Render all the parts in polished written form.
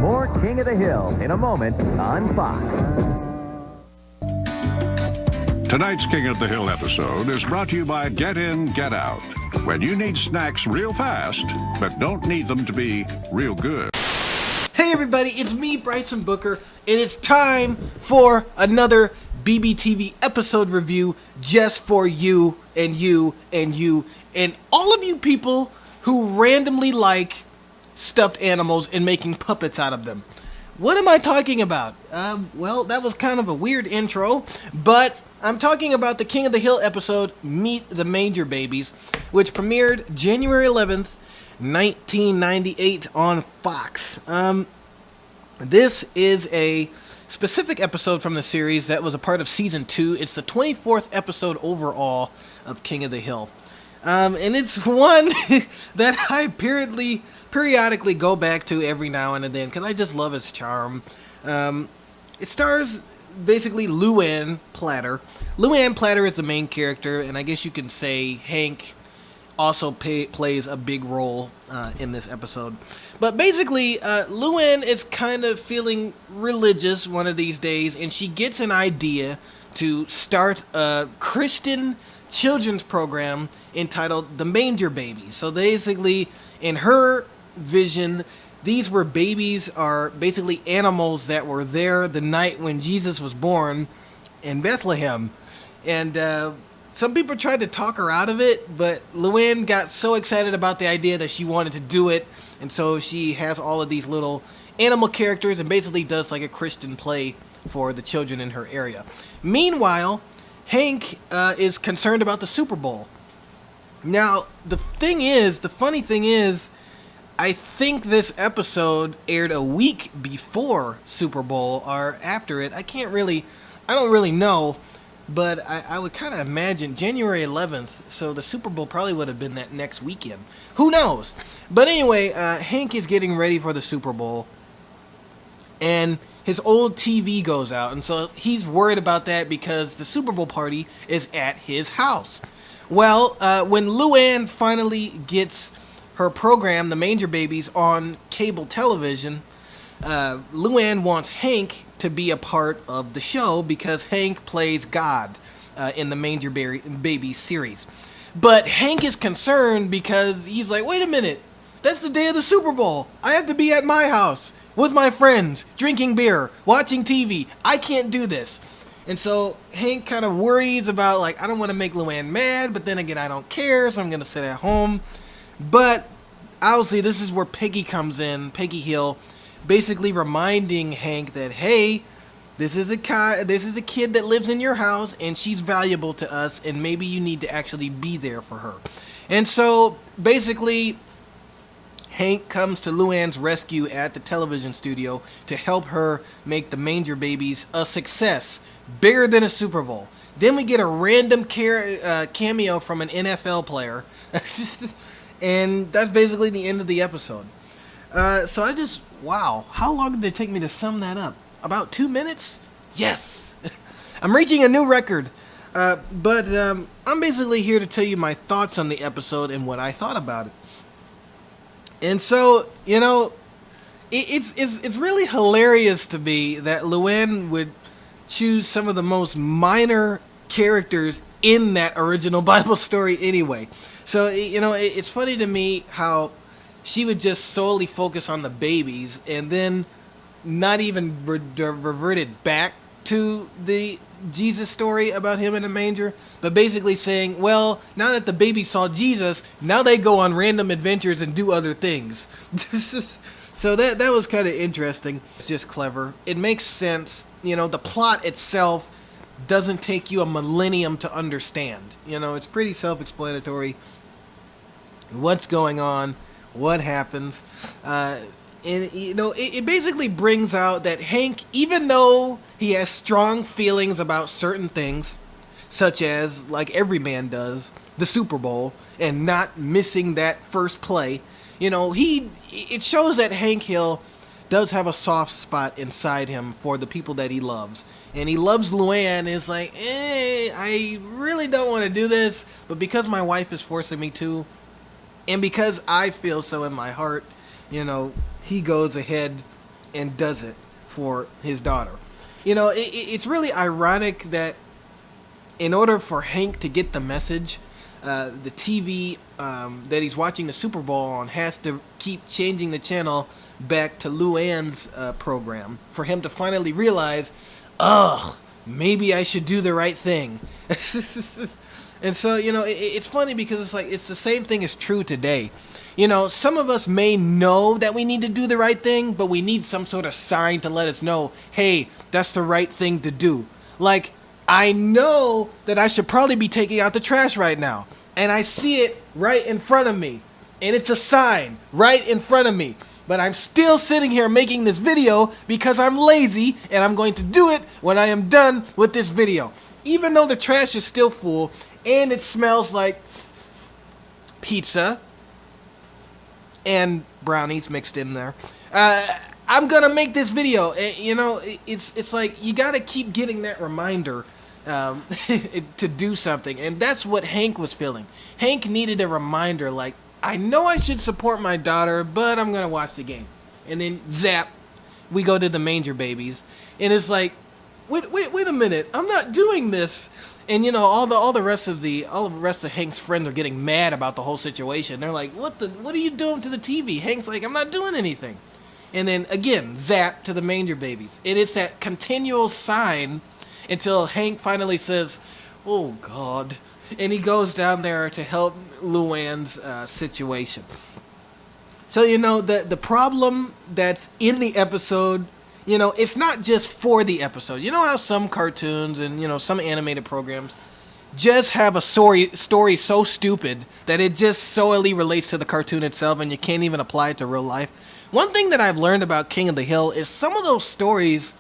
More King of the Hill in a moment on Fox. Tonight's King of the Hill episode is brought to you by Get In, Get Out. When you need snacks real fast, but don't need them to be real good. Hey everybody, it's me, Bryson Booker, and it's time for another BBTV episode review just for you and you and you and all of you people who randomly like stuffed animals and making puppets out of them. What am I talking about? Well, that was kind of a weird intro, but I'm talking about the King of the Hill episode, Meet the Manger Babies, which premiered January 11th, 1998 on Fox. This is a specific episode from the series that was a part of season 2. It's the 24th episode overall of King of the Hill. And it's one that I periodically go back to every now and then because I just love its charm. It stars basically Luanne Platter. Luanne Platter is the main character, and I guess you can say Hank also plays a big role in this episode. But basically, Luanne is kind of feeling religious one of these days, and she gets an idea to start a Christian children's program entitled The Manger Babies. So basically, in her vision, these were babies, are basically animals that were there the night when Jesus was born in Bethlehem. And some people tried to talk her out of it, but Luanne got so excited about the idea that she wanted to do it, and so she has all of these little animal characters and basically does like a Christian play for the children in her area. Meanwhile, Hank is concerned about the Super Bowl. Now, the funny thing is, I think this episode aired a week before Super Bowl or after it. I don't really know. But I would kind of imagine January 11th, so the Super Bowl probably would have been that next weekend. Who knows? But anyway, Hank is getting ready for the Super Bowl, and his old TV goes out, and so he's worried about that because the Super Bowl party is at his house. Well, when Luanne finally gets her program, The Manger Babies, on cable television, Luanne wants Hank to be a part of the show because Hank plays God in the Manger Babies series. But Hank is concerned because he's like, wait a minute, that's the day of the Super Bowl. I have to be at my house with my friends, drinking beer, watching TV. I can't do this. And so Hank kind of worries about, like, I don't want to make Luanne mad, but then again, I don't care, so I'm going to sit at home. But obviously, this is where Peggy comes in, Peggy Hill, basically reminding Hank that, hey, this is a kid that lives in your house, and she's valuable to us, and maybe you need to actually be there for her. And so, basically, Hank comes to Luanne's rescue at the television studio to help her make the Manger Babies a success, bigger than a Super Bowl. Then we get a random cameo from an NFL player, and that's basically the end of the episode. Wow, how long did it take me to sum that up? About 2 minutes? Yes! I'm reaching a new record. But I'm basically here to tell you my thoughts on the episode and what I thought about it. And so, you know, it's really hilarious to me that Luanne would choose some of the most minor characters in that original Bible story anyway. So, you know, it's funny to me how she would just solely focus on the babies and then not even reverted back to the Jesus story about him in a manger, but basically saying, well, now that the babies saw Jesus, now they go on random adventures and do other things. So that was kind of interesting. It's just clever. It makes sense. You know, the plot itself doesn't take you a millennium to understand. You know, it's pretty self-explanatory. What's going on? What happens? And, you know, it basically brings out that Hank, even though he has strong feelings about certain things, such as, like every man does, the Super Bowl, and not missing that first play, you know, it shows that Hank Hill does have a soft spot inside him for the people that he loves. And he loves Luanne, and is like, I really don't want to do this, but because my wife is forcing me to, and because I feel so in my heart, you know, he goes ahead and does it for his daughter. It's really ironic that in order for Hank to get the message, the TV that he's watching the Super Bowl on has to keep changing the channel back to Luanne's program for him to finally realize, maybe I should do the right thing. And so, it's funny because it's like it's the same thing is true today. Some of us may know that we need to do the right thing, but we need some sort of sign to let us know, hey, that's the right thing to do. Like, I know that I should probably be taking out the trash right now, and I see it right in front of me, and it's a sign right in front of me. But I'm still sitting here making this video because I'm lazy, and I'm going to do it when I am done with this video. Even though the trash is still full, and it smells like pizza and brownies mixed in there, I'm gonna make this video. It's like you gotta keep getting that reminder to do something, and that's what Hank was feeling. Hank needed a reminder, like, I know I should support my daughter, but I'm gonna watch the game. And then zap, we go to the Manger Babies, and it's like, wait a minute, I'm not doing this. And all the rest of Hank's friends are getting mad about the whole situation. They're like, what are you doing to the TV? Hank's like, I'm not doing anything. And then again, zap to the Manger Babies. And it's that continual sign until Hank finally says, oh God. And he goes down there to help Luanne's situation. So, the problem that's in the episode, it's not just for the episode. You know how some cartoons and, some animated programs just have a story so stupid that it just solely relates to the cartoon itself and you can't even apply it to real life? One thing that I've learned about King of the Hill is some of those stories,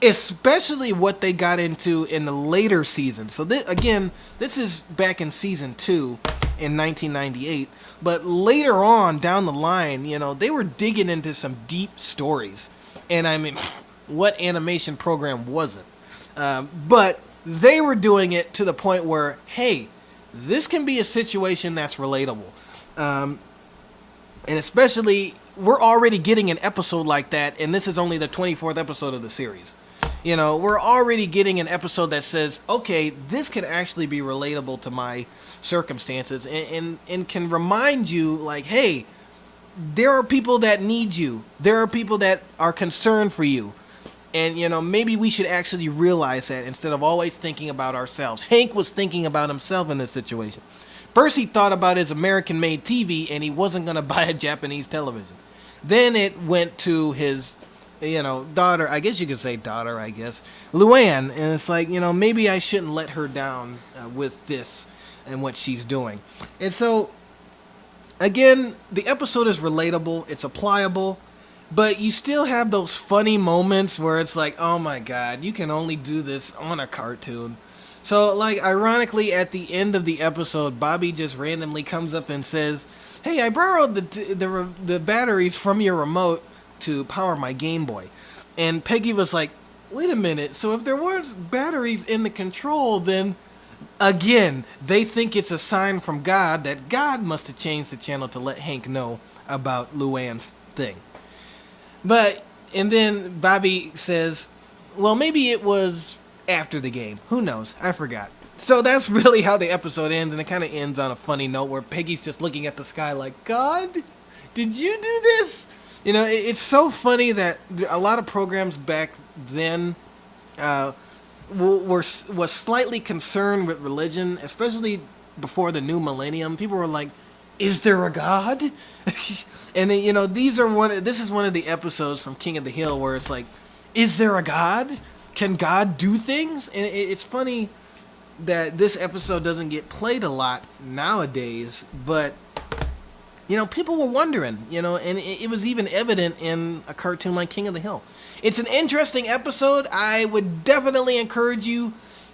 especially what they got into in the later seasons. So this is back in season 2 in 1998. But later on down the line, they were digging into some deep stories. And I mean, what animation program wasn't? But they were doing it to the point where, hey, this can be a situation that's relatable. And especially, we're already getting an episode like that, and this is only the 24th episode of the series. We're already getting an episode that says, okay, this can actually be relatable to my circumstances and can remind you, like, hey, there are people that need you. There are people that are concerned for you. And, maybe we should actually realize that instead of always thinking about ourselves. Hank was thinking about himself in this situation. First, he thought about his American-made TV, and he wasn't going to buy a Japanese television. Then it went to his, daughter. I guess you could say daughter, Luanne. And it's like, maybe I shouldn't let her down with this and what she's doing. And so, again, the episode is relatable, it's applicable, but you still have those funny moments where it's like, oh my God, you can only do this on a cartoon. So, like, ironically, at the end of the episode, Bobby just randomly comes up and says, hey, I borrowed the batteries from your remote to power my Game Boy. And Peggy was like, wait a minute, so if there weren't batteries in the control, then again, they think it's a sign from God that God must have changed the channel to let Hank know about Luanne's thing. And then Bobby says, well, maybe it was after the game. Who knows? I forgot. So that's really how the episode ends, and it kind of ends on a funny note where Peggy's just looking at the sky like, God, did you do this? It's so funny that a lot of programs back then was slightly concerned with religion, especially before the new millennium. People were like, is there a God? And then, this is one of the episodes from King of the Hill where it's like, is there a God? Can God do things? And it's funny that this episode doesn't get played a lot nowadays, but people were wondering, and it was even evident in a cartoon like King of the Hill. It's an interesting episode. I would definitely encourage you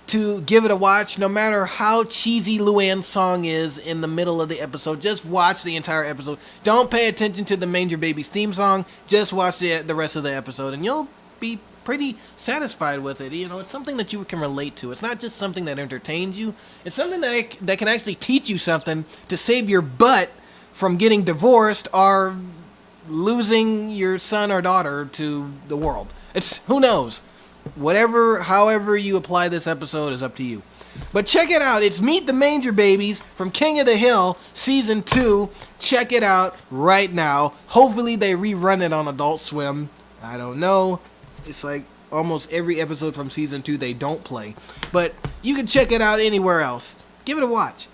to give it a watch, no matter how cheesy Luanne's song is in the middle of the episode. Just watch the entire episode. Don't pay attention to the Manger Babies theme song. Just watch the rest of the episode, and you'll be pretty satisfied with it. It's something that you can relate to. It's not just something that entertains you. It's something that can actually teach you something to save your butt from getting divorced or losing your son or daughter to the world. It's, who knows? However you apply this episode is up to you. But check it out. It's Meet the Manger Babies from King of the Hill, Season 2. Check it out right now. Hopefully they rerun it on Adult Swim. I don't know. It's like almost every episode from Season 2 they don't play. But you can check it out anywhere else. Give it a watch.